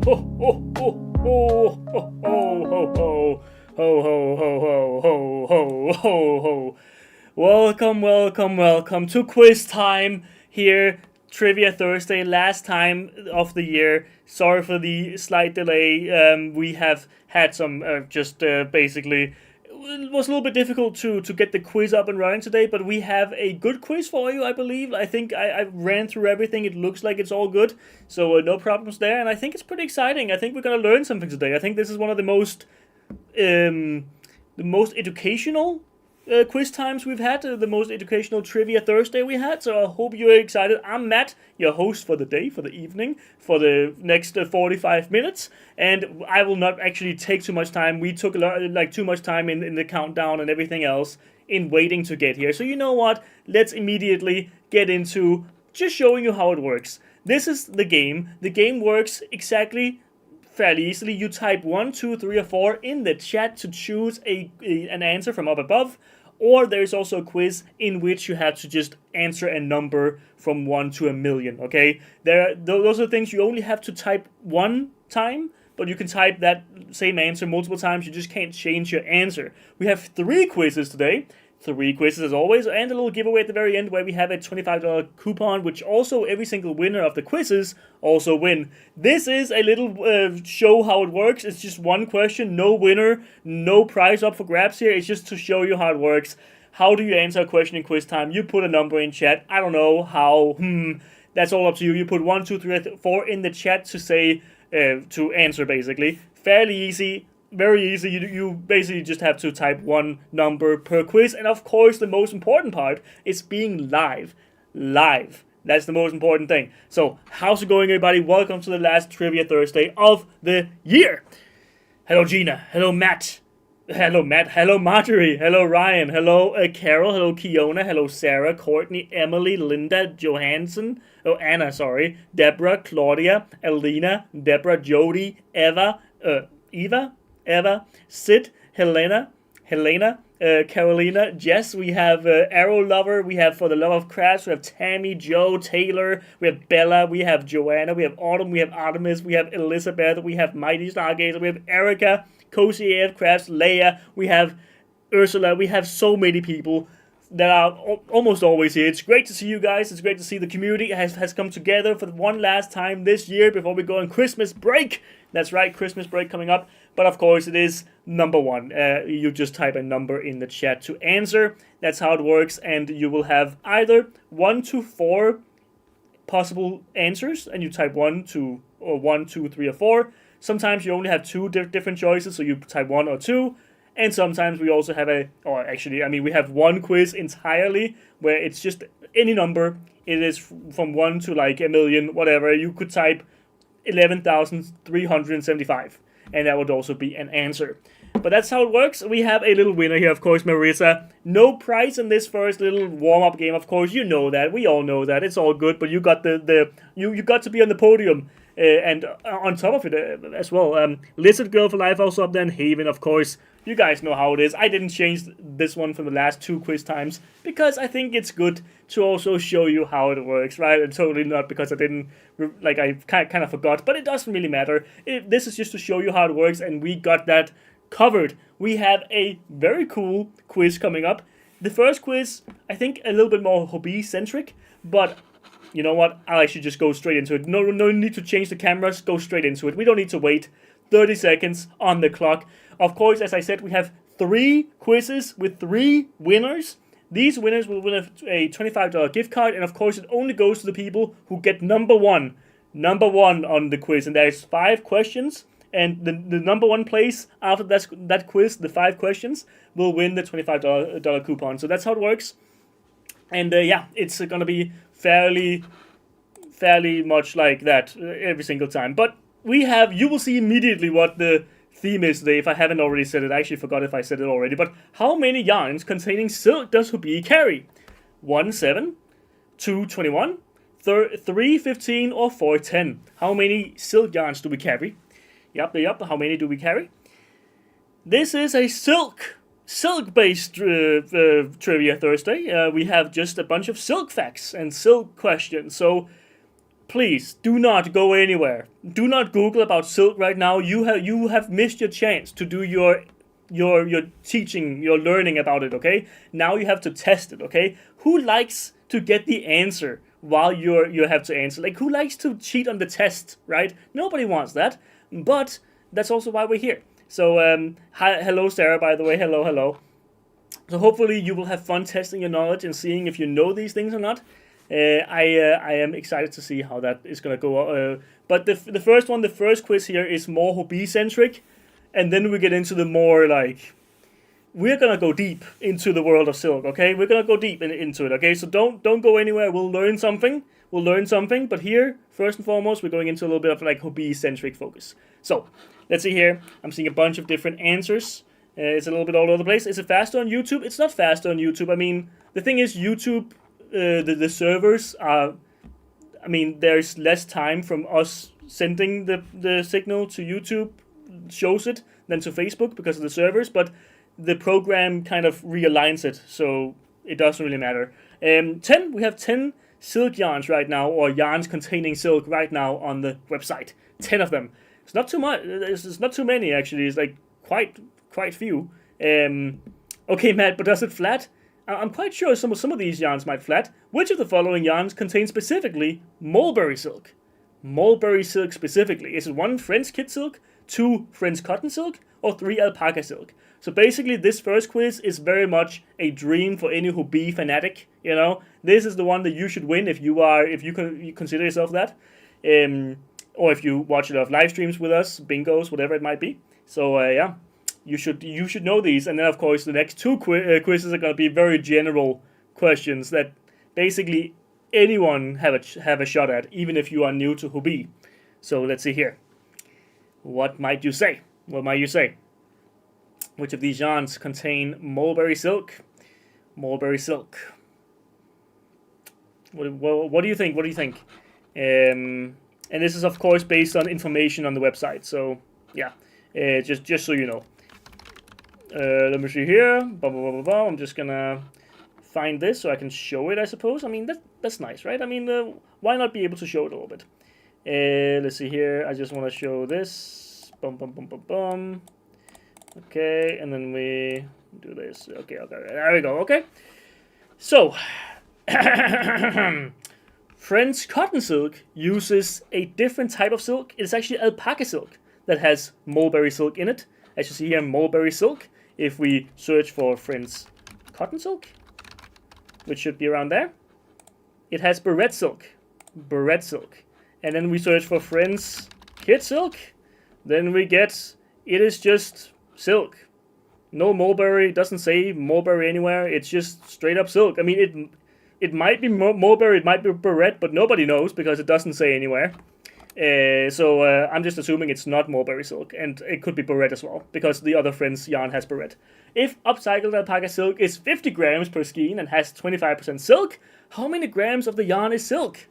Welcome to quiz time here. Trivia Thursday, last time of the year. Sorry for the slight delay. We have had some basically. It was a little bit difficult to get the quiz up and running today, but we have a good quiz for you, I believe. I think I ran through everything. It looks like it's all good, so no problems there. And I think it's pretty exciting. I think we're going to learn something today. I think this is one of the most educational quiz times we've had, the most educational Trivia Thursday we had, so I hope you're excited. I'm Matt, your host for the day, for the evening, for the next 45 minutes, and I will not actually take too much time. We took too much time in the countdown and everything else in waiting to get here. So you know what? Let's immediately get into just showing you how it works. This is the game. The game works exactly fairly easily. You type 1, 2, 3, or 4 in the chat to choose an answer from up above. Or there's also a quiz in which you have to just answer a number from 1 to a million, okay? Those are things you only have to type one time, but you can type that same answer multiple times. You just can't change your answer. We have 3 quizzes today. 3 quizzes as always, and a little giveaway at the very end where we have a $25 coupon, which also every single winner of the quizzes also win. This is a little show how it works. It's just one question, no winner, no prize up for grabs here. It's just to show you how it works. How do you answer a question in quiz time? You put a number in chat. I don't know how. That's all up to you. You put 1, 2, 3, 4 in the chat to say to answer basically. Fairly easy. Very easy. You basically just have to type one number per quiz. And of course, the most important part is being live. Live. That's the most important thing. So, how's it going, everybody? Welcome to the last Trivia Thursday of the year. Hello, Gina. Hello, Matt. Hello, Matt. Hello, Marjorie. Hello, Ryan. Hello, Carol. Hello, Kiona. Hello, Sarah, Courtney, Emily, Linda, Johansson. Oh, Anna, sorry. Deborah, Claudia, Alina, Deborah, Jody, Eva, Sid, Helena, Carolina, Jess, we have Arrow Lover, we have For the Love of Crafts, we have Tammy, Joe, Taylor, we have Bella, we have Joanna, we have Autumn, we have Artemis, we have Elizabeth, we have Mighty Stargazer, we have Erica, Cozy AF Crafts, Leia, we have Ursula, we have so many people that are almost always here. It's great to see you guys. It's great to see the community has come together for one last time this year before we go on Christmas break. That's right, Christmas break coming up. But of course, it is number 1. You just type a number in the chat to answer. That's how it works. And you will have either 1 to 4 possible answers. And you type 1, 2, or 1, 2, 3, or 4. Sometimes you only have 2 different choices. So you type 1 or 2. And sometimes we also have we have one quiz entirely where it's just any number. It is from 1 to like a million, whatever. You could type 11,375, and that would also be an answer. But that's how it works. We have a little winner here, of course, Marissa. No prize in this first little warm-up game, of course. You know that. We all know that. It's all good, but you got you got to be on the podium. And on top of it as well, Lizard Girl for Life also up there, and Haven, of course. You guys know how it is. I didn't change this one from the last 2 quiz times because I think it's good to also show you how it works, right? And totally not because I didn't, I kind of forgot, but it doesn't really matter. This is just to show you how it works, and we got that covered. We have a very cool quiz coming up. The first quiz, I think a little bit more Hobbii-centric, but you know what? I'll actually just go straight into it. No need to change the cameras. Go straight into it. We don't need to wait 30 seconds on the clock. Of course, as I said, we have 3 quizzes with 3 winners. These winners will win a $25 gift card, and of course, it only goes to the people who get number one on the quiz. And there's 5 questions, and the number 1 place after that quiz, the 5 questions, will win the $25 coupon. So that's how it works. And it's going to be fairly much like that every single time. But you will see immediately what the theme is today, if I haven't already said it. I actually forgot if I said it already. But how many yarns containing silk does Hobbii carry? 1, 7, 2, 21, 3, 15, or 4, 10? How many silk yarns do we carry? Yep. How many do we carry? This is a silk-based Trivia Thursday. We have just a bunch of silk facts and silk questions. So please do not go anywhere. Do not Google about silk right now. You have missed your chance to do your teaching, your learning about it. Okay, now you have to test it. Okay, who likes to get the answer while you have to answer? Like, who likes to cheat on the test, right? Nobody wants that. But that's also why we're here. So hello Sarah, by the way. Hello. So hopefully you will have fun testing your knowledge and seeing if you know these things or not. I am excited to see how that is going to go. But the first quiz here is more Hobbii centric, and then we get into the more like, we're going to go deep into the world of silk. Okay, we're going to go deep into it. Okay, so don't go anywhere. We'll learn something. But here, first and foremost, we're going into a little bit of like Hobbii centric focus. So let's see here. I'm seeing a bunch of different answers. It's a little bit all over the place. Is it faster on YouTube? It's not faster on YouTube. I mean, the thing is, YouTube, the servers are, I mean, there's less time from us sending the signal to YouTube, shows it, than to Facebook because of the servers, but the program kind of realigns it, so it doesn't really matter. We have 10 silk yarns right now, or yarns containing silk right now on the website. 10 of them. It's not too much. It's not too many, actually. It's like quite few. Okay, Matt, but does it flat? I'm quite sure some of these yarns might flat. Which of the following yarns contains specifically mulberry silk? Mulberry silk specifically. Is it 1 French kid silk, 2 French cotton silk, or 3 alpaca silk? So basically, this first quiz is very much a dream for any Hobbii fanatic. You know, this is the one that you should win if you consider yourself that, or if you watch a lot of live streams with us, bingos, whatever it might be. So yeah. You should know these, and then of course the next 2 quizzes are going to be very general questions that basically anyone have a shot at, even if you are new to Hobbii. So let's see here. What might you say? Which of these yarns contain mulberry silk? Mulberry silk. What do you think? And this is of course based on information on the website. So yeah, just so you know. Let me see here. I'm just gonna find this so I can show it, I suppose. I mean, that's nice, right? I mean, why not be able to show it a little bit? Let's see here. I just want to show this. Okay, and then we do this. Okay, there we go. Okay. So, French cotton silk uses a different type of silk. It's actually alpaca silk that has mulberry silk in it. As you see here, mulberry silk. If we search for French cotton silk, which should be around there, it has barrette silk. And then we search for French kid silk, then we get, it is just silk. No mulberry, it doesn't say mulberry anywhere, it's just straight up silk. I mean, it might be mulberry, it might be barrette, but nobody knows because it doesn't say anywhere. So I'm just assuming it's not mulberry silk, and it could be barrette as well, because the other French yarn has barrette. If upcycled alpaca silk is 50 grams per skein and has 25% silk, how many grams of the yarn is silk?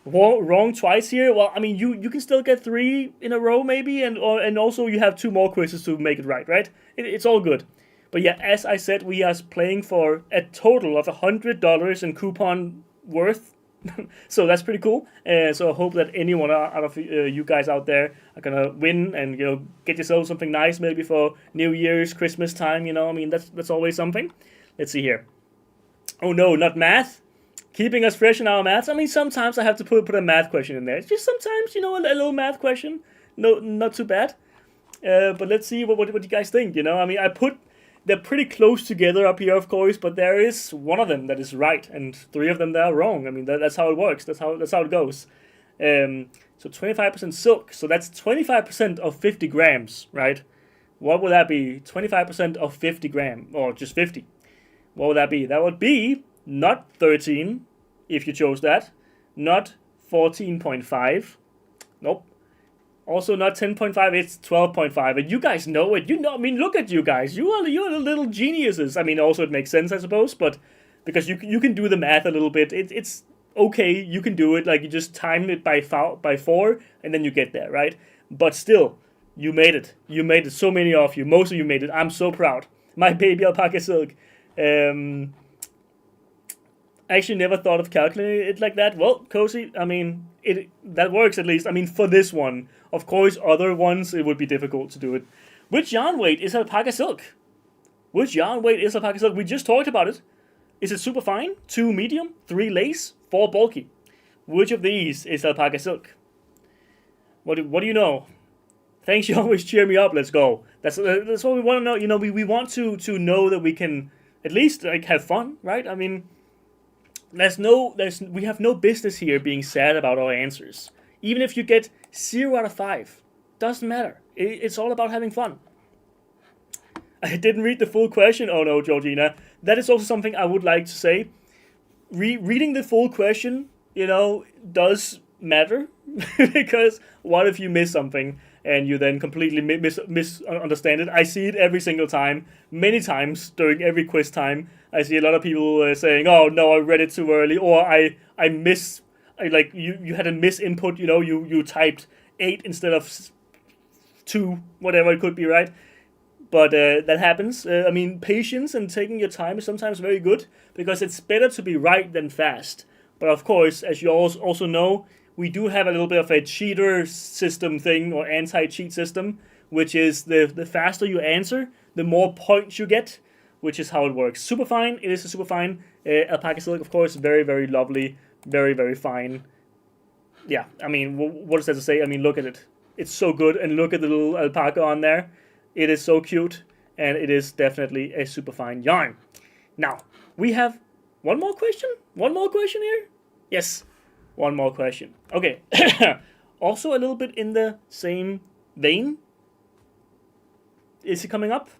Wrong twice here. Well, I mean, you can still get 3 in a row maybe, and also you have 2 more quizzes to make it right? It's all good. But yeah, as I said, we are playing for a total of $100 in coupon worth. So that's pretty cool. So I hope that anyone out of you guys out there are going to win and, you know, get yourself something nice maybe for New Year's, Christmas time, you know. I mean, that's always something. Let's see here. Oh no, not math. Keeping us fresh in our maths. I mean, sometimes I have to put a math question in there. It's just sometimes, you know, a little math question. No, not too bad. But let's see what you guys think, you know. I mean, they're pretty close together up here, of course, but there is one of them that is right, and 3 of them that are wrong. I mean, that's how it works. That's how it goes. So 25% silk. So that's 25% of 50 grams, right? What would that be? 25% of 50 grams, or just 50. What would that be? That would be not 13, if you chose that. Not 14.5. Nope. Also not 10.5, it's 12.5. And you guys know it. You know, I mean, look at you guys. You are the little geniuses. I mean, also it makes sense, I suppose, but because you can do the math a little bit. It's okay, you can do it. Like, you just time it by 4, and then you get there, right? But still, you made it. You made it. So many of you. Most of you made it. I'm so proud. My baby alpaca silk. Um, I actually never thought of calculating it like that. Well, Cozy, I mean, that works at least. I mean, for this one. Of course, other ones, it would be difficult to do it. Which yarn weight is alpaca silk? Which yarn weight is alpaca silk? We just talked about it. Is it super fine? 2 medium? 3 lace? 4 bulky? Which of these is alpaca silk? What do you know? Thanks, you always cheer me up. Let's go. That's what we want to know. You know, we want to know that we can at least like have fun, right? I mean, we have no business here being sad about our answers. Even if you get 0 out of 5, doesn't matter. It's all about having fun. I didn't read the full question. Oh no, Georgina. That is also something I would like to say. Reading the full question, does matter. Because what if you miss something and you then completely misunderstand it? I see it every single time. Many times during every quiz time. I see a lot of people saying, oh no, I read it too early. Or you had a misinput, you typed 8 instead of 2, whatever it could be, right? But that happens. I mean, patience and taking your time is sometimes very good because it's better to be right than fast. But of course, as you also know, we do have a little bit of a cheater system thing or anti-cheat system, which is the faster you answer, the more points you get, which is how it works. Super fine. It is a super fine. Alpaca silk, of course, very, very lovely. Very, very fine. Yeah, I mean, what is that to say? I mean, look at it. It's so good. And look at the little alpaca on there. It is so cute, and it is definitely a super fine yarn. Now, we have one more question? One more question here? Yes, one more question. Okay, also a little bit in the same vein. Is it coming up?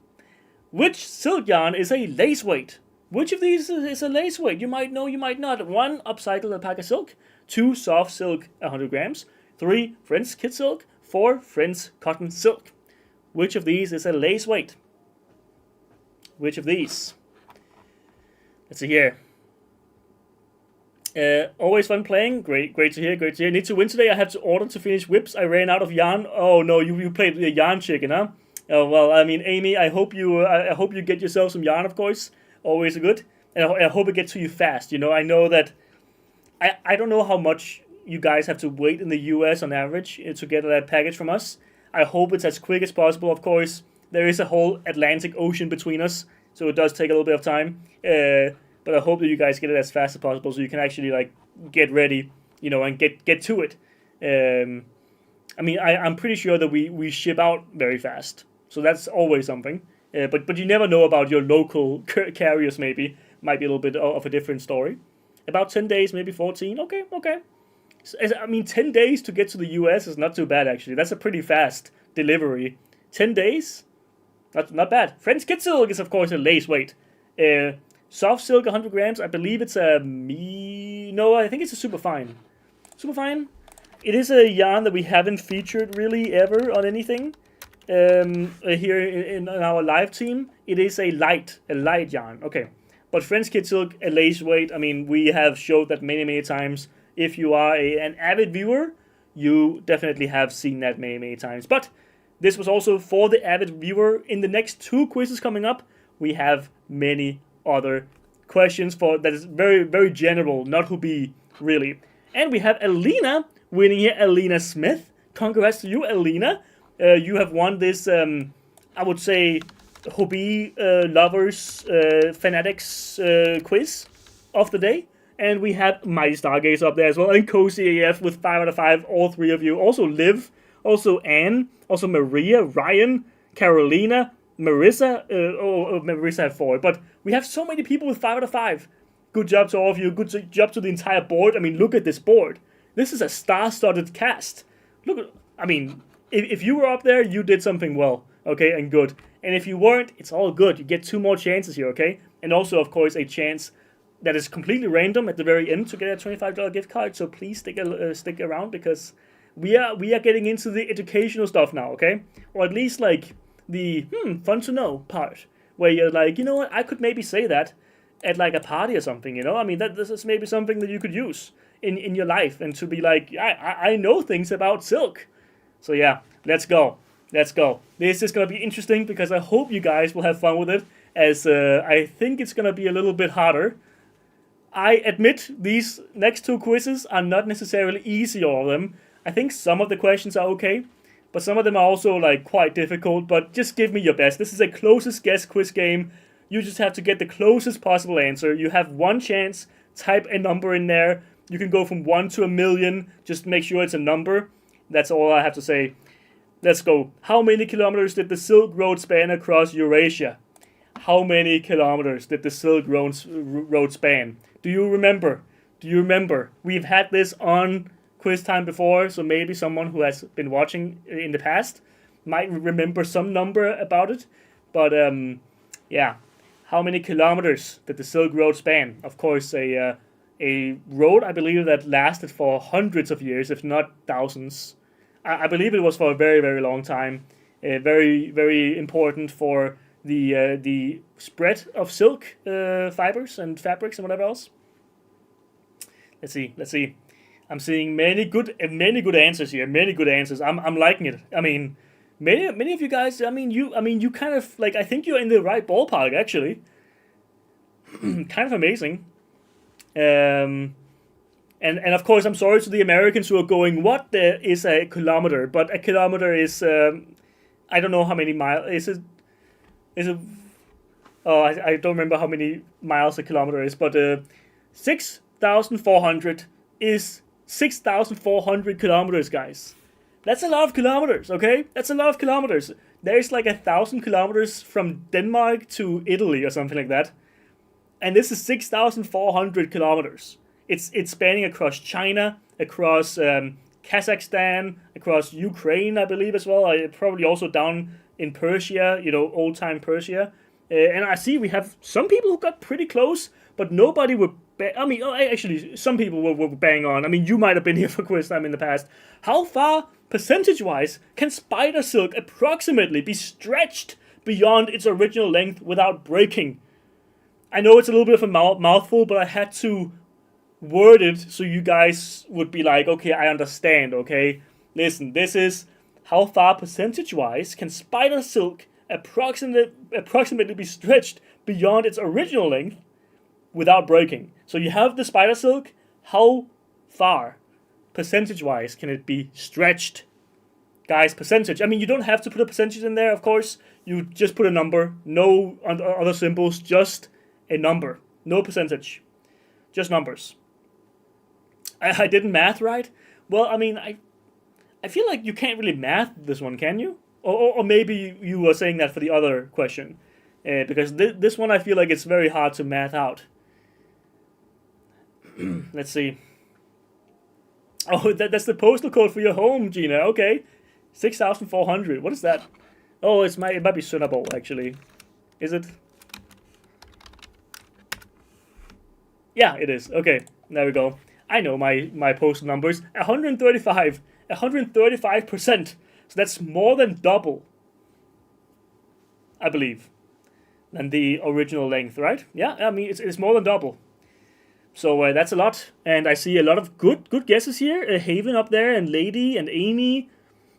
Which silk yarn is a lace weight? Which of these is a lace weight? You might know, you might not. 1, upcycled alpaca silk. 2, soft silk, 100 grams. 3, French kid silk. 4, French cotton silk. Which of these is a lace weight? Which of these? Let's see here. Always fun playing. Great to hear. Great to hear. Need to win today. I had to order to finish whips. I ran out of yarn. Oh no, you played the yarn chicken, huh? Oh well. I mean, Amy, I hope you get yourself some yarn. Of course, always good. And I hope it gets to you fast. I know that. I don't know how much you guys have to wait in the U.S. on average to get that package from us. I hope it's as quick as possible, of course. There is a whole Atlantic Ocean between us, so it does take a little bit of time. But I hope that you guys get it as fast as possible so you can actually get ready, and get to it. I mean, I'm pretty sure that we ship out very fast, so that's always something. But you never know about your local carriers. Maybe might be a little bit of a different story. About 10 days, maybe 14. Okay. I mean, 10 days to get to the US is not too bad, actually. That's a pretty fast delivery. 10 days? Not bad. French kid silk is, of course, a lace weight. Soft silk, 100 grams. I believe it's No, I think it's a super fine. Super fine. It is a yarn that we haven't featured really ever on anything. Here in our live team. It is a light yarn. Okay. But French kid silk, a lace weight. I mean, we have showed that many times. If you are an avid viewer, you definitely have seen that many times. But this was also for the avid viewer. In the next 2 quizzes coming up, we have many other questions that is very, very general, not Hobbii, really. And we have Alina winning here, Alina Smith. Congrats to you, Alina. You have won this, I would say, Hobbii lovers, fanatics quiz of the day. And we have Mighty Stargazer up there as well. And Cozy AF with 5 out of 5. All 3 of you. Also Liv. Also Anne. Also Maria. Ryan. Carolina. Marissa. Marissa had 4. But we have so many people with 5 out of 5. Good job to all of you. Good job to the entire board. I mean, look at this board. This is a star-studded cast. If you were up there, you did something well. Okay, and good. And if you weren't, it's all good. You get 2 more chances here, okay? And also, of course, a chance that is completely random at the very end to get a $25 gift card. So please stick around because we are getting into the educational stuff now, okay? Or at least the fun to know part where you're like, you know what, I could maybe say that at a party or something, I mean, this is maybe something that you could use in your life and to be like, I know things about silk. So yeah, let's go. This is going to be interesting because I hope you guys will have fun with it. as I think it's gonna be a little bit harder. I admit these next two quizzes are not necessarily easy, all of them. I think some of the questions are okay, but some of them are also like quite difficult. But just give me your best. This is a closest guess quiz game. You just have to get the closest possible answer. You have one chance. Type a number in there. You can go from 1 to a million. Just make sure it's a number. That's all I have to say. Let's go. How many kilometers did the Silk Road span across Eurasia? How many kilometers did the Silk Road span? Do you remember? Do you remember? We've had this on Quiztime before, so maybe someone who has been watching in the past might remember some number about it. But yeah, how many kilometers did the Silk Road span? Of course, a road, I believe, that lasted for hundreds of years, if not thousands. I believe it was for a very, very long time. Very, very important for the spread of silk fibers and fabrics and whatever else. Let's see. I'm seeing many good answers here. Many good answers. I'm liking it. I mean, many of you guys. You kind of like. I think you're in the right ballpark actually. Kind of amazing. And of course, I'm sorry to the Americans who are going, what is a kilometer? But a kilometer is, I don't know how many miles. Is it? Oh, I don't remember how many miles a kilometer is. But 6,400 is 6,400 kilometers, guys. That's a lot of kilometers, okay? That's a lot of kilometers. There's like 1,000 kilometers from Denmark to Italy or something like that. And this is 6,400 kilometers. It's spanning across China, across Kazakhstan, across Ukraine, I believe as well. Probably also down in Persia, old time Persia. And I see we have some people who got pretty close, but nobody would. Actually, some people were bang on. I mean, you might have been here for quiz time in the past. How far, percentage-wise, can spider silk approximately be stretched beyond its original length without breaking? I know it's a little bit of a mouthful, but I had to word it so you guys would be like, okay, I understand, okay? Listen, this is how far percentage-wise can spider silk approximately be stretched beyond its original length without breaking. So you have the spider silk, how far percentage-wise can it be stretched? Guys, percentage. I mean, you don't have to put a percentage in there, of course. You just put a number, no other symbols, just a number. No percentage. Just numbers. I didn't math right. Well, I mean, I feel like you can't really math this one, can you? Or maybe you were saying that for the other question. Because this one I feel like it's very hard to math out. Let's see. Oh, that's the postal code for your home, Gina. Okay. 6,400. What is that? Oh, it might be Sønderborg, actually. Is it? Yeah, it is. Okay, there we go. I know my postal numbers. 135. 135%. So that's more than double, I believe, than the original length, right? Yeah, I mean, it's more than double. So that's a lot. And I see a lot of good guesses here. Haven up there, and Lady, and Amy.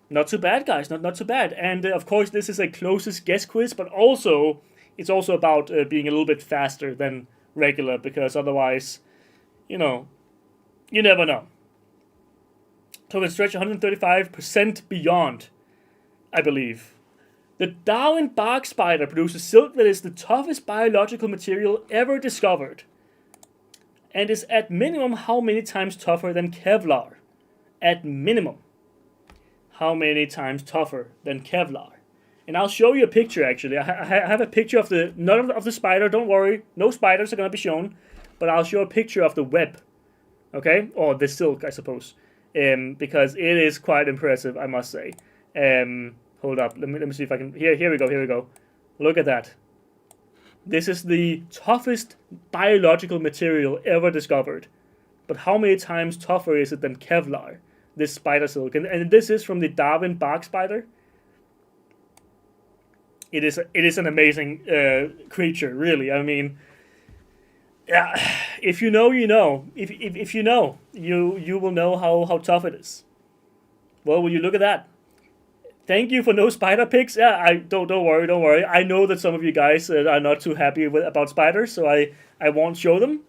Not too bad, guys. Not too bad. And of course, this is a closest guess quiz, but also it's also about being a little bit faster than regular, because otherwise, you never know. So we can stretch 135% beyond, I believe. The Darwin bark spider produces silk that is the toughest biological material ever discovered, and is at minimum how many times tougher than Kevlar? At minimum. How many times tougher than Kevlar? And I'll show you a picture, actually. I have a picture of not of the spider, don't worry. No spiders are going to be shown. But I'll show a picture of the web. Okay? Or the silk, I suppose. Because it is quite impressive, I must say. Hold up. Let me see if I can... Here we go. Look at that. This is the toughest biological material ever discovered. But how many times tougher is it than Kevlar? This spider silk. And this is from the Darwin bark spider. It is an amazing creature, really. I mean, yeah, if you know, you know. If you know, you will know how tough it is. Well, will you look at that? Thank you for no spider pics. Yeah, I don't worry, don't worry. I know that some of you guys are not too happy about spiders, so I won't show them.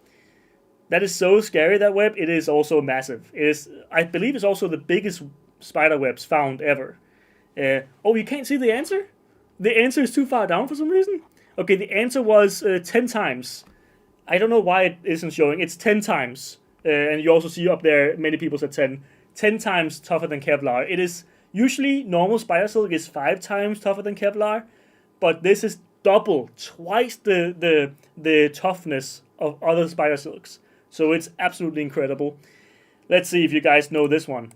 That is so scary. That web. It is also massive. It is. I believe it's also the biggest spider webs found ever. Oh, you can't see the answer. The answer is too far down for some reason. Okay, the answer was 10 times. I don't know why it isn't showing. It's 10 times. And you also see up there, many people said 10. 10 times tougher than Kevlar. It is usually normal spider silk is 5 times tougher than Kevlar, but this is double, twice the toughness of other spider silks. So it's absolutely incredible. Let's see if you guys know this one.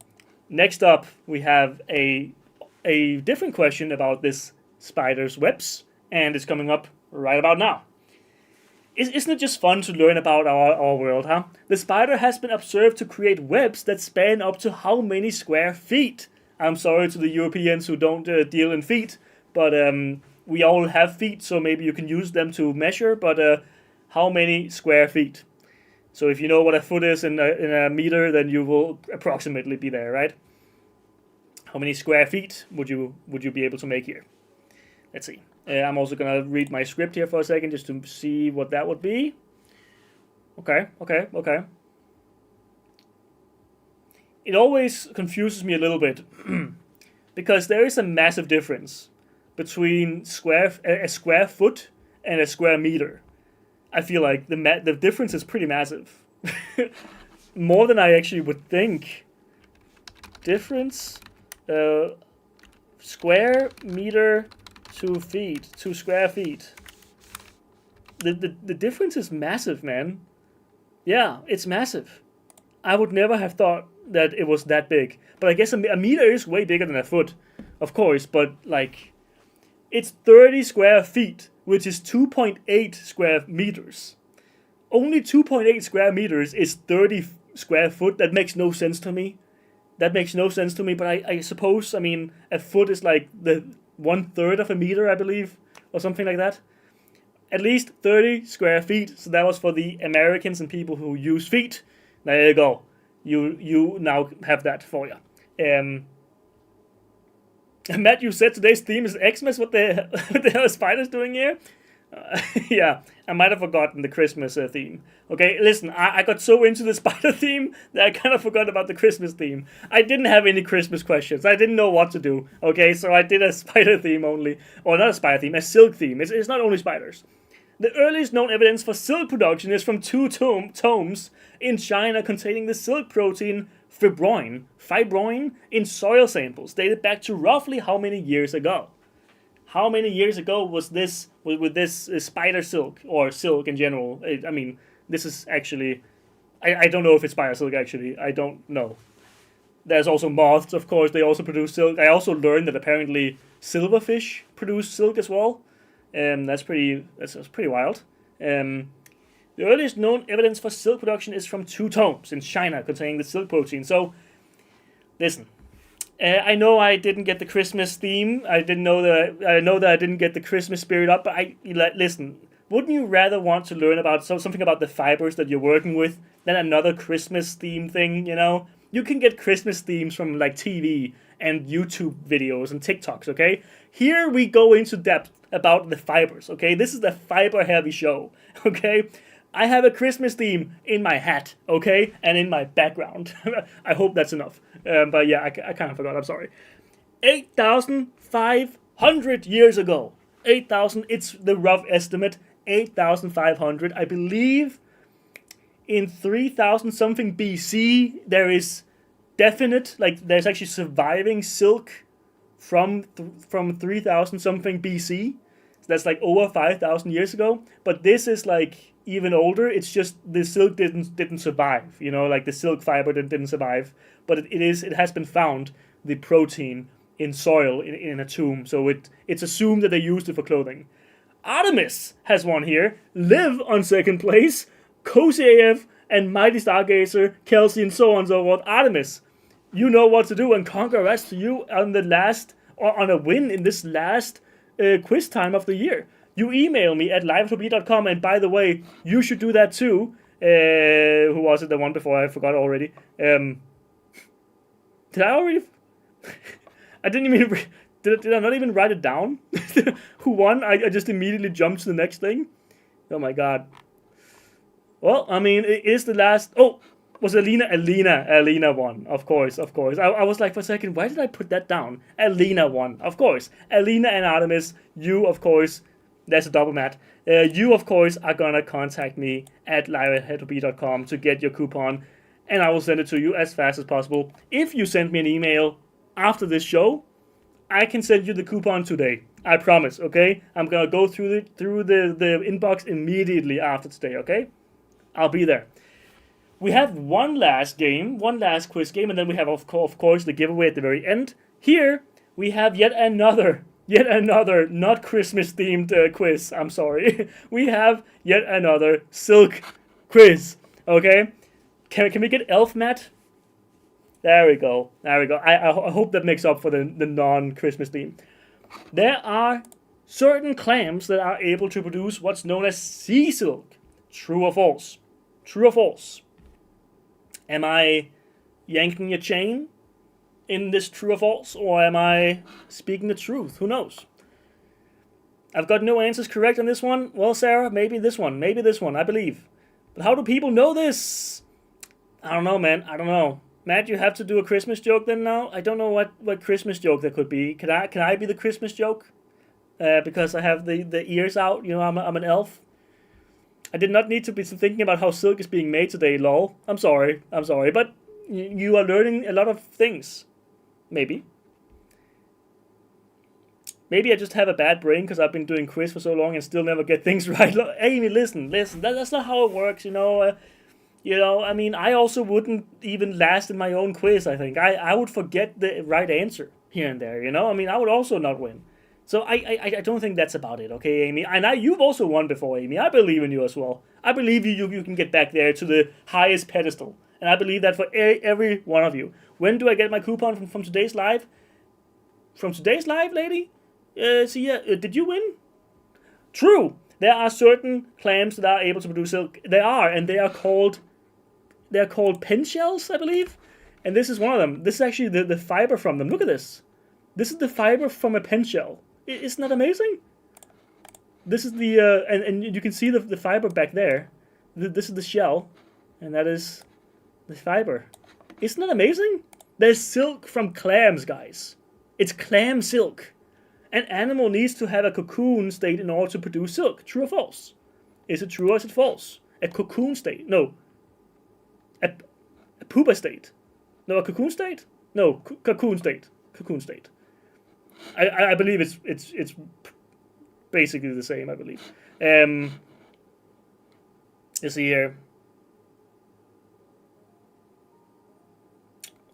Next up, we have a different question about this spider's webs, and it's coming up right about now. Isn't it just fun to learn about our world, huh? The spider has been observed to create webs that span up to how many square feet? I'm sorry to the Europeans who don't deal in feet, but we all have feet, so maybe you can use them to measure, but how many square feet? So if you know what a foot is in a meter, then you will approximately be there, right? How many square feet would you be able to make here? Let's see. I'm also going to read my script here for a second just to see what that would be. Okay. It always confuses me a little bit because there is a massive difference between a square foot and a square meter. I feel like the difference is pretty massive. More than I actually would think. Difference, square meter to feet, to square feet. The difference is massive, man. Yeah, it's massive. I would never have thought that it was that big. But I guess a meter is way bigger than a foot, of course. But, like, it's 30 square feet, which is 2.8 square meters. Only 2.8 square meters is 30 square foot. That makes no sense to me. But I suppose, I mean, a foot is like the 1/3 of a meter, I believe, or something like that. At least 30 square feet. So that was for the Americans and people who use feet. There you go. You now have that for you. Matt, you said today's theme is Xmas. What the hell is spiders doing here? Yeah, I might have forgotten the Christmas theme. Okay, listen, I got so into the spider theme that I kind of forgot about the Christmas theme. I didn't have any Christmas questions. I didn't know what to do. Okay, so I did a spider theme only. Or not a spider theme, a silk theme. It's not only spiders. The earliest known evidence for silk production is from two tomes in China containing the silk protein fibroin in soil samples dated back to roughly how many years ago? How many years ago was this with this spider silk or silk in general? I mean, this is actually, I don't know if it's spider silk actually. I don't know. There's also moths, of course. They also produce silk. I also learned that apparently silverfish produce silk as well. That's pretty wild. The earliest known evidence for silk production is from two tomes in China containing the silk protein. So, listen. I know I didn't get the Christmas theme. I know that I didn't get the Christmas spirit up. But listen. Wouldn't you rather want to learn about something about the fibers that you're working with than another Christmas theme thing? You know, you can get Christmas themes from like TV and YouTube videos and TikToks. Okay, here we go into depth about the fibers. Okay, this is the fiber heavy show. Okay. I have a Christmas theme in my hat, okay, and in my background. I hope that's enough. But yeah, I kind of forgot. I'm sorry. 8,500 years ago. 8,000. It's the rough estimate. 8,500. I believe in 3,000 something BC there is definite, like there's actually surviving silk from 3,000 something BC. So that's like over 5,000 years ago. But this is like even older. It's just the silk didn't survive. You know, like the silk fiber didn't survive. But it has been found, the protein in soil in a tomb. So it's assumed that they used it for clothing. Artemis has one here. Liv on second place. Cozy AF and Mighty Stargazer, Kelsey, and so on and so forth. Artemis, you know what to do, and congrats to you on on a win in this last quiz time of the year. You email me at live@hobbii.com, and by the way, you should do that too. Who was it? The one before, I forgot already. Did I already? I didn't even. Did I not even write it down? Who won? I just immediately jumped to the next thing. Oh my god. Well, I mean, it is the last. Oh, was Alina? Alina won. Of course. I was like for a second, why did I put that down? Alina won. Of course. Alina and Artemis, you, of course. That's a double mat. You, of course, are gonna contact me at live@hobbii.com to get your coupon, and I will send it to you as fast as possible. If you send me an email after this show, I can send you the coupon today. I promise, okay? I'm gonna go through the inbox immediately after today, okay? I'll be there. We have one last quiz game, and then we have, of course, the giveaway at the very end. Here, we have yet another not Christmas themed quiz. I'm sorry. We have yet another silk quiz. Okay? Can we get Elf Matt? There we go. I hope that makes up for the non-Christmas theme. There are certain clams that are able to produce what's known as sea silk. True or false? True or false? Am I yanking a chain in this true or false, or am I speaking the truth? Who knows? I've got no answers correct on this one. Well, Sarah, maybe this one, I believe. But how do people know this? I don't know, man. I don't know. Matt, you have to do a Christmas joke then now? I don't know what Christmas joke that could be. Can I be the Christmas joke? Because I have the ears out, you know, I'm an elf. I did not need to be thinking about how silk is being made today, lol. I'm sorry, but you are learning a lot of things. Maybe I just have a bad brain because I've been doing quiz for so long and still never get things right. Amy, listen. That's not how it works, you know. I mean, I also wouldn't even last in my own quiz, I think. I would forget the right answer here and there, you know. I mean, I would also not win. So I don't think that's about it, okay, Amy? And you've also won before, Amy. I believe in you as well. I believe you can get back there to the highest pedestal. And I believe that for every one of you. When do I get my coupon from today's live? From today's live, lady? Did you win? True. There are certain clams that are able to produce silk. They are called pen shells, I believe. And this is one of them. This is actually the fiber from them. Look at this. This is the fiber from a pen shell. Isn't that amazing? This is the, and you can see the fiber back there. This is the shell, and that is the fiber. Isn't that amazing? There's silk from clams, guys. It's clam silk. An animal needs to have a cocoon state in order to produce silk. True or false? Is it true or is it false? A cocoon state? No. A pupa state? No, a cocoon state? No, cocoon state. Cocoon state. I believe it's basically the same, I believe. Let's see here.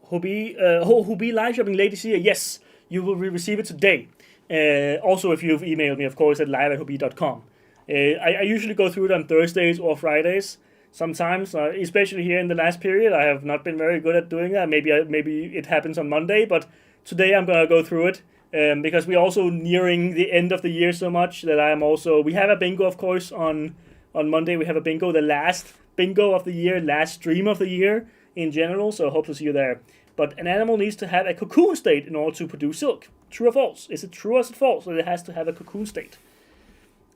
Hobbii live shopping, Lady Sia. Yes, you will receive it today. Also, if you've emailed me, of course, at live@hobbii.com. I usually go through it on Thursdays or Fridays. Sometimes, especially here in the last period, I have not been very good at doing that. Maybe it happens on Monday, but today I'm gonna go through it. Because we're also nearing the end of the year so much that we have a bingo, of course, on Monday. We have a bingo, the last bingo of the year, last stream of the year in general, so I hope to see you there. But an animal needs to have a cocoon state in order to produce silk. True or false? Is it true or is it false that it has to have a cocoon state?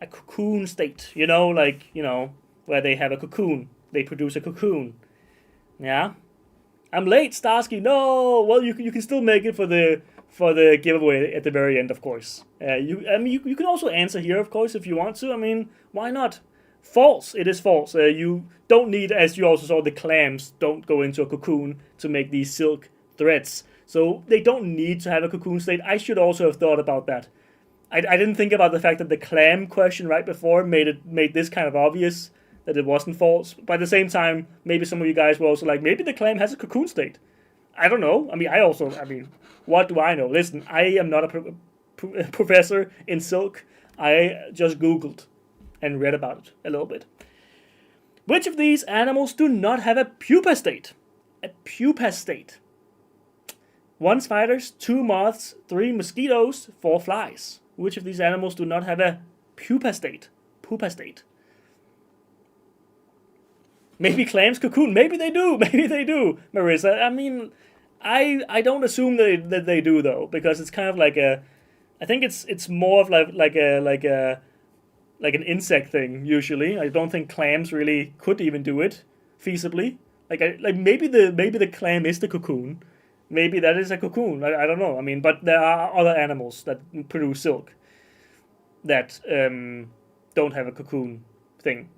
A cocoon state, where they have a cocoon. They produce a cocoon. Yeah? I'm late, Starsky. No! Well, you can still make it for the giveaway at the very end, of course. You can also answer here, of course, if you want to. I mean, why not? False. It is false. You don't need, as you also saw, the clams don't go into a cocoon to make these silk threads. So they don't need to have a cocoon state. I should also have thought about that. I didn't think about the fact that the clam question right before made this kind of obvious that it wasn't false. But at the same time, maybe some of you guys were also like, maybe the clam has a cocoon state. I don't know. I mean, what do I know? Listen, I am not a professor in silk. I just Googled and read about it a little bit. Which of these animals do not have a pupa state? A pupa state. 1 spiders, 2 moths, 3 mosquitoes, 4 flies. Which of these animals do not have a pupa state? Pupa state. Maybe clams cocoon. Maybe they do. Marissa. I mean, I don't assume that they do, though, because it's kind of like I think it's more of like an insect thing usually. I don't think clams really could even do it feasibly. Like maybe the clam is the cocoon. Maybe that is a cocoon. I don't know. I mean, but there are other animals that produce silk that don't have a cocoon thing.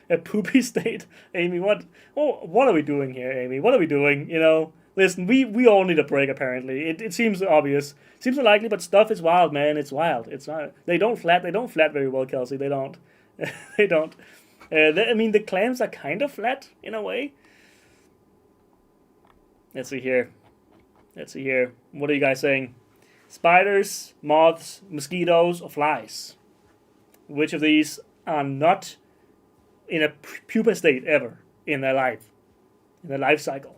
A poopy state, Amy. What? Oh, what are we doing here, Amy? What are we doing? Listen, we all need a break. Apparently, it seems obvious, seems unlikely, but stuff is wild, man. It's wild. It's not. They don't flat. They don't flat very well, Kelsey. They don't. They don't. I mean, the clams are kind of flat in a way. Let's see here. Let's see here. What are you guys saying? Spiders, moths, mosquitoes, or flies? Which of these are not in a pupa state ever in their life cycle?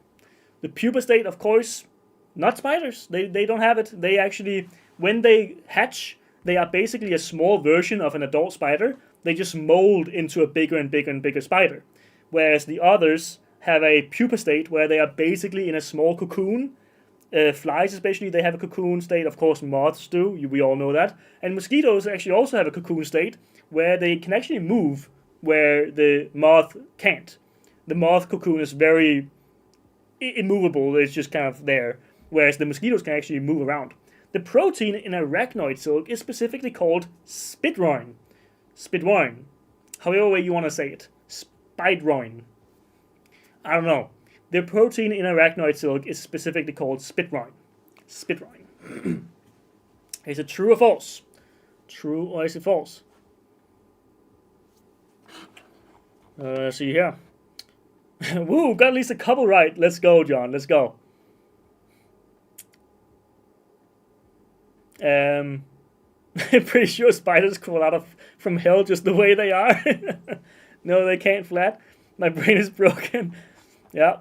The pupa state, of course, not spiders. They don't have it. They actually, when they hatch, they are basically a small version of an adult spider. They just mold into a bigger and bigger and bigger spider. Whereas the others have a pupa state where they are basically in a small cocoon. Flies especially, they have a cocoon state. Of course, moths do. We all know that. And mosquitoes actually also have a cocoon state where they can actually move where the moth can't. The moth cocoon is very immovable. It's just kind of there. Whereas the mosquitoes can actually move around. The protein in arachnoid silk is specifically called spitroin. Spitroin. However way you want to say it. Spitroin. I don't know. The protein in arachnoid silk is specifically called spitroin. Spitroin. Is it true or false? True or is it false? Let's see here. Woo, got at least a couple right. Let's go, John. Let's go. I'm pretty sure spiders crawl out from hell just the way they are. No, they can't flat. My brain is broken. Yeah,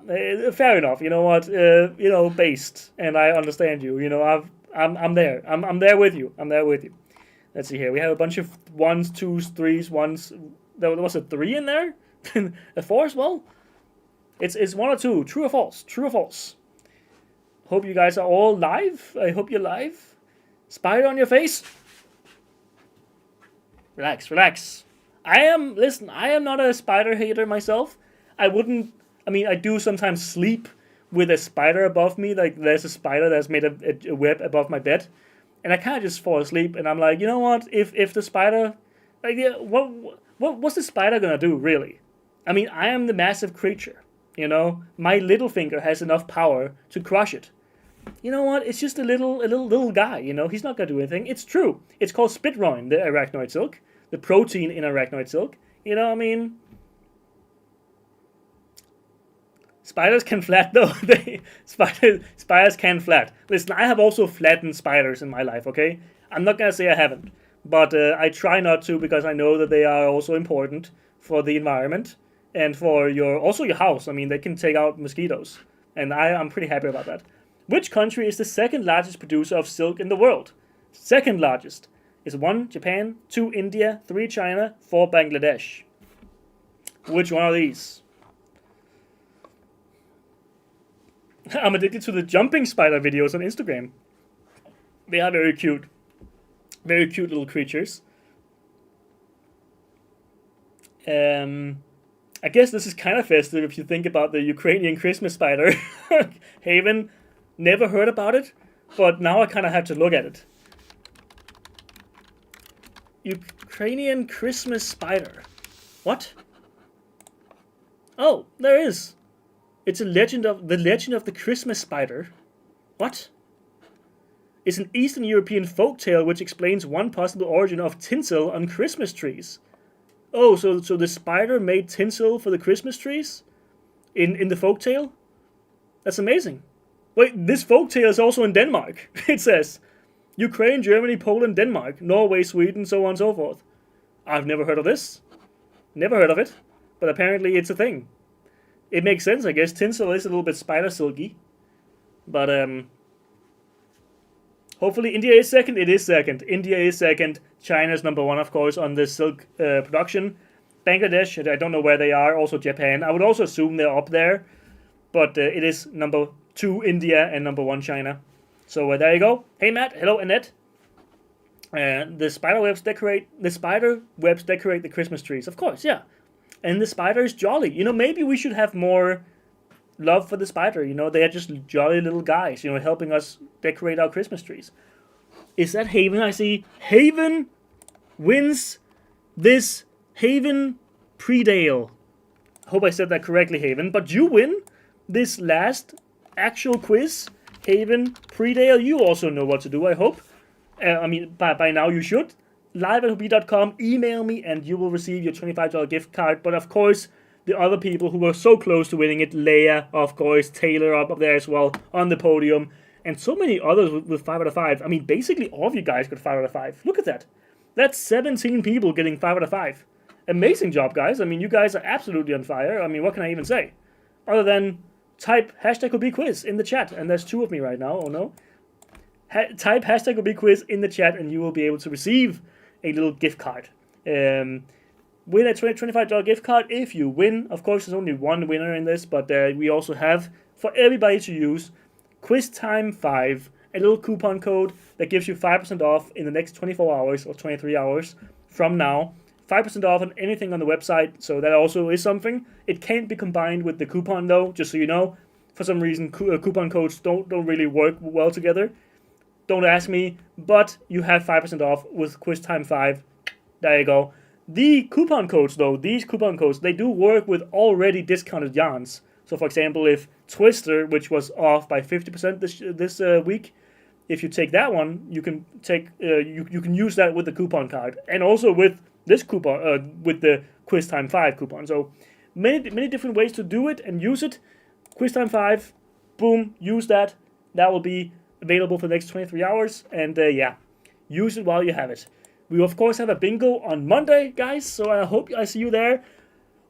fair enough. You know what? Based, and I understand you. I'm there. I'm there with you. I'm there with you. Let's see here. We have a bunch of ones, twos, threes, ones. There was a 3 in there. A 4 as well. It's 1 or 2. True or false? True or false? Hope you guys are all live. I hope you're live. Spider on your face. Relax, relax. I am not a spider hater myself. I do sometimes sleep with a spider above me. Like, there's a spider that's made a web above my bed. And I kind of just fall asleep. And I'm like, you know what? If the spider... Like, yeah, what's the spider gonna do, really? I mean, I am the massive creature, My little finger has enough power to crush it. You know what? It's just a little guy, He's not gonna do anything. It's true. It's called spitroin, the arachnoid silk. The protein in arachnoid silk. Spiders can flat, though. Spiders can flat. Listen, I have also flattened spiders in my life, okay? I'm not gonna say I haven't. But I try not to because I know that they are also important for the environment and for your house. I mean, they can take out mosquitoes. And I'm pretty happy about that. Which country is the second largest producer of silk in the world? Second largest is 1, Japan, 2, India, 3, China, 4, Bangladesh. Which one are these? I'm addicted to the jumping spider videos on Instagram. They are very cute. Very cute little creatures. I guess this is kind of festive if you think about the Ukrainian Christmas spider. Haven, never heard about it, but now I kind of have to look at it. Ukrainian Christmas spider. What? Oh, there is. It's the legend of the Christmas spider. What? It's an Eastern European folktale which explains one possible origin of tinsel on Christmas trees. Oh, so the spider made tinsel for the Christmas trees? In the folktale? That's amazing. Wait, this folktale is also in Denmark. It says, Ukraine, Germany, Poland, Denmark, Norway, Sweden, so on and so forth. I've never heard of this. Never heard of it. But apparently it's a thing. It makes sense, I guess. Tinsel is a little bit spider silky. But, hopefully India is second. It is second. India is second. China's number 1, of course, on the silk production. Bangladesh, I don't know where they are. Also Japan. I would also assume they're up there. But it is number 2 India and number 1 China. So there you go. Hey Matt. Hello Annette. The spider webs decorate the Christmas trees, of course, yeah. And the spider is jolly. Maybe we should have more love for the spider. They are just jolly little guys. Helping us decorate our Christmas trees. Is that Haven? I see Haven wins this Haven Predale. Hope I said that correctly, Haven. But you win this last actual quiz, Haven Predale. You also know what to do, I hope. By now you should. Live@hobbii.com, email me, and you will receive your $25 gift card. But of course, the other people who were so close to winning it, Leia, of course, Taylor up there as well on the podium, and so many others with 5 out of 5. Basically all of you guys got 5 out of 5. Look at that. That's 17 people getting 5 out of 5. Amazing job, guys. you guys are absolutely on fire. What can I even say? Other than type #HobbieQuiz in the chat, and there's 2 of me right now, oh no. Type #HobbieQuiz in the chat, and you will be able to receive a little gift card. Win a $25 gift card if you win. Of course, there's only one winner in this, but we also have, for everybody to use, Quiztime5, a little coupon code that gives you 5% off in the next 24 hours or 23 hours from now. 5% off on anything on the website, so that also is something. It can't be combined with the coupon though, just so you know. For some reason, coupon codes don't really work well together. Don't ask me, but you have 5% off with Quiztime5. There you go. The coupon codes, though, these coupon codes, they do work with already discounted yarns. So, for example, if Twister, which was off by 50% this week, if you take that one, you can take you can use that with the coupon card, and also with this coupon with the Quiztime5 coupon. So many different ways to do it and use it. Quiztime5, boom, use that. That will be available for the next 23 hours, and yeah, use it while you have it. We of course have a bingo on Monday, guys, so I hope I see you there.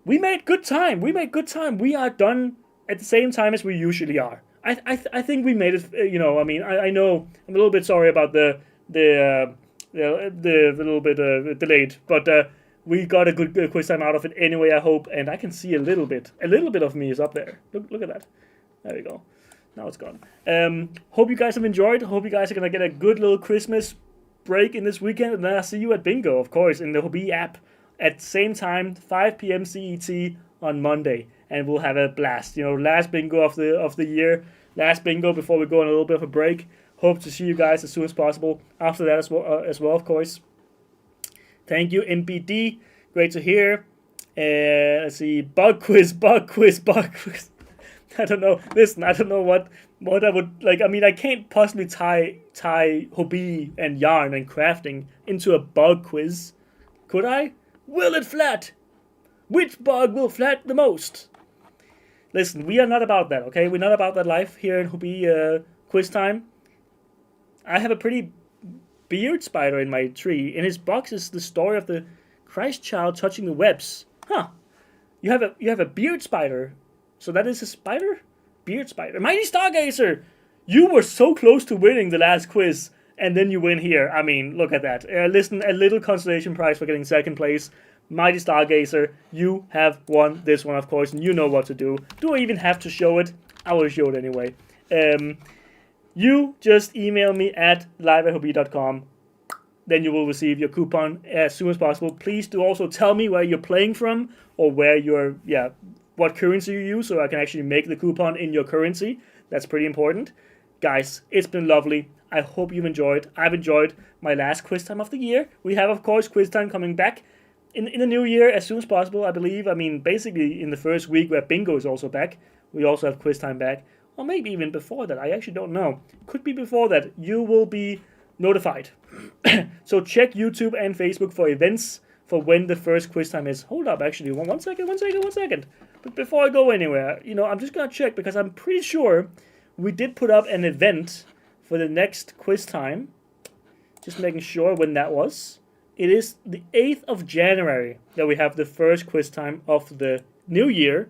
We made good time. We are done at the same time as we usually are. I think we made it. I know I'm a little bit sorry about the little bit delayed, but we got a good quiz time out of it anyway, I hope, and I can see a little bit of me is up there. Look at that. There we go. Now it's gone. Hope you guys have enjoyed. Hope you guys are gonna get a good little Christmas break in this weekend, and then I'll see you at bingo, of course, in the Hobbii app at the same time, 5 p.m. CET on Monday, and we'll have a blast. Last bingo of the year, last bingo before we go on a little bit of a break. Hope to see you guys as soon as possible after that as well, of course. Thank you, MBD. Great to hear. Let's see, bug quiz. I don't know. Listen, I don't know what I would like. I can't possibly tie Hobbii and yarn and crafting into a bug quiz, could I? Will it flat? Which bug will flat the most? Listen, we are not about that, okay? We're not about that life here in Hobbii quiz time. I have a pretty beard spider in my tree. In his box is the story of the Christ child touching the webs. Huh? You have a beard spider. So that is a spider? Beard spider. Mighty Stargazer! You were so close to winning the last quiz, and then you win here. Look at that. Listen, a little consolation prize for getting second place. Mighty Stargazer, you have won this one, of course, and you know what to do. Do I even have to show it? I will show it anyway. You just email me at live@hobbii.com. Then you will receive your coupon as soon as possible. Please do also tell me where you're playing from, or where you're, what currency you use, so I can actually make the coupon in your currency. That's pretty important. Guys, it's been lovely. I hope you've enjoyed. I've enjoyed my last quiz time of the year. We have, of course, quiz time coming back in the new year as soon as possible, I believe. Basically in the first week where bingo is also back, we also have quiz time back. Or maybe even before that. I actually don't know. Could be before that. You will be notified. So check YouTube and Facebook for events for when the first quiz time is. Hold up, actually. One second. But before I go anywhere, I'm just going to check, because I'm pretty sure we did put up an event for the next quiz time. Just making sure when that was. It is the 8th of January that we have the first quiz time of the new year.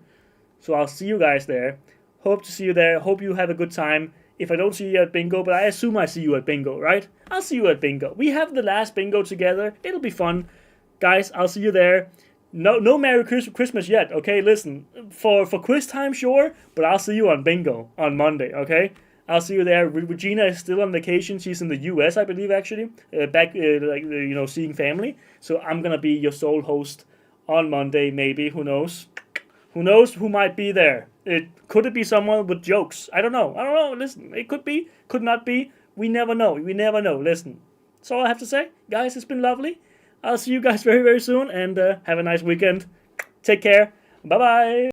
So I'll see you guys there. Hope to see you there. Hope you have a good time. If I don't see you at bingo, but I assume I see you at bingo, right? I'll see you at bingo. We have the last bingo together. It'll be fun. Guys, I'll see you there. No Merry Christmas yet, okay? Listen, for quiz time, sure, but I'll see you on bingo on Monday, okay? I'll see you there. Regina is still on vacation. She's in the U.S., I believe, actually, back seeing family. So I'm gonna be your sole host on Monday. Maybe, who knows? Who knows who might be there? Could it be someone with jokes? I don't know. I don't know. Listen, it could be, could not be. We never know. We never know. Listen, that's all I have to say, guys. It's been lovely. I'll see you guys very, very soon, and have a nice weekend. Take care. Bye bye.